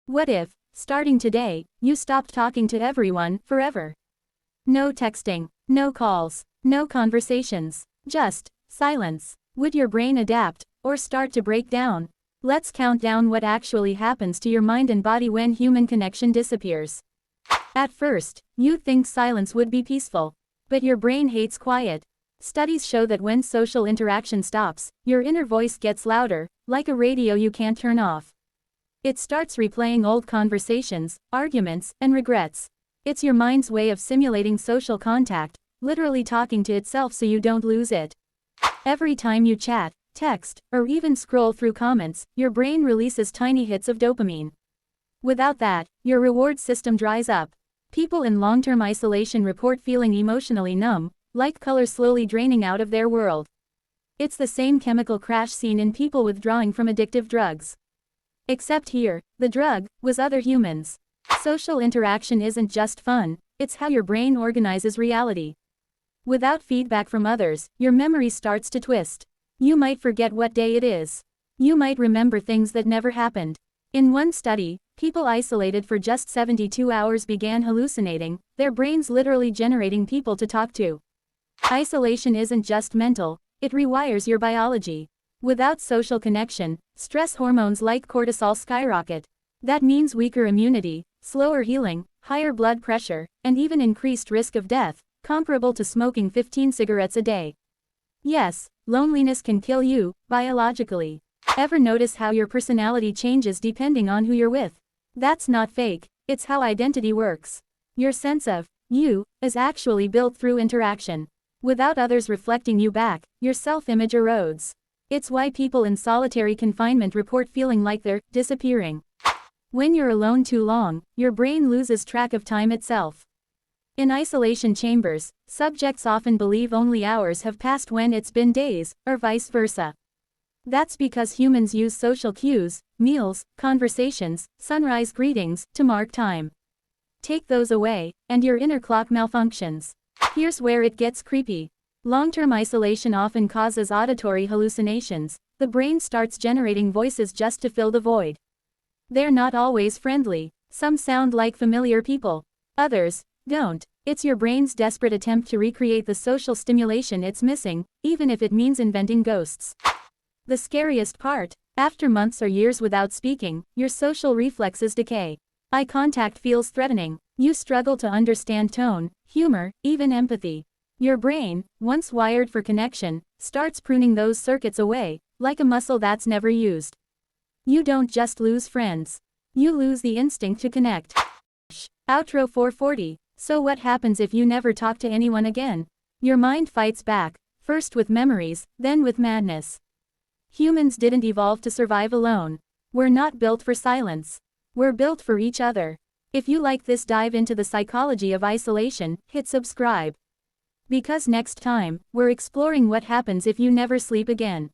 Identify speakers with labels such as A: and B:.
A: What if, starting today, you stopped talking to everyone, forever? No texting, no calls, no conversations, just silence. Would your brain adapt, or start to break down? Let's count down what actually happens to your mind and body when human connection disappears. At first, you'd think silence would be peaceful. But your brain hates quiet. Studies show that when social interaction stops, your inner voice gets louder, like a radio you can't turn off. It starts replaying old conversations, arguments, and regrets. It's your mind's way of simulating social contact, literally talking to itself so you don't lose it. Every time you chat, text, or even scroll through comments, your brain releases tiny hits of dopamine. Without that, your reward system dries up. People in long-term isolation report feeling emotionally numb, like colors slowly draining out of their world. It's the same chemical crash seen in people withdrawing from addictive drugs. Except here, the drug was other humans. Social interaction isn't just fun, it's how your brain organizes reality. Without feedback from others, your memory starts to twist. You might forget what day it is. You might remember things that never happened. In one study, people isolated for just 72 hours began hallucinating, their brains literally generating people to talk to. Isolation isn't just mental, it rewires your biology. Without social connection, stress hormones like cortisol skyrocket. That means weaker immunity, slower healing, higher blood pressure, and even increased risk of death, comparable to smoking 15 cigarettes a day. Yes, loneliness can kill you, biologically. Ever notice how your personality changes depending on who you're with? That's not fake, it's how identity works. Your sense of you is actually built through interaction. Without others reflecting you back, your self-image erodes. It's why people in solitary confinement report feeling like they're disappearing. When you're alone too long, your brain loses track of time itself. In isolation chambers, subjects often believe only hours have passed when it's been days, or vice versa. That's because humans use social cues, meals, conversations, sunrise greetings, to mark time. Take those away, and your inner clock malfunctions. Here's where it gets creepy. Long-term isolation often causes auditory hallucinations. The brain starts generating voices just to fill the void. They're not always friendly. Some sound like familiar people. Others don't. It's your brain's desperate attempt to recreate the social stimulation it's missing, even if it means inventing ghosts. The scariest part, after months or years without speaking, your social reflexes decay. Eye contact feels threatening. You struggle to understand tone, humor, even empathy. Your brain, once wired for connection, starts pruning those circuits away, like a muscle that's never used. You don't just lose friends. You lose the instinct to connect. Outro 440. So what happens if you never talk to anyone again? Your mind fights back, first with memories, then with madness. Humans didn't evolve to survive alone. We're not built for silence. We're built for each other. If you like this dive into the psychology of isolation, hit subscribe. Because next time, we're exploring what happens if you never sleep again.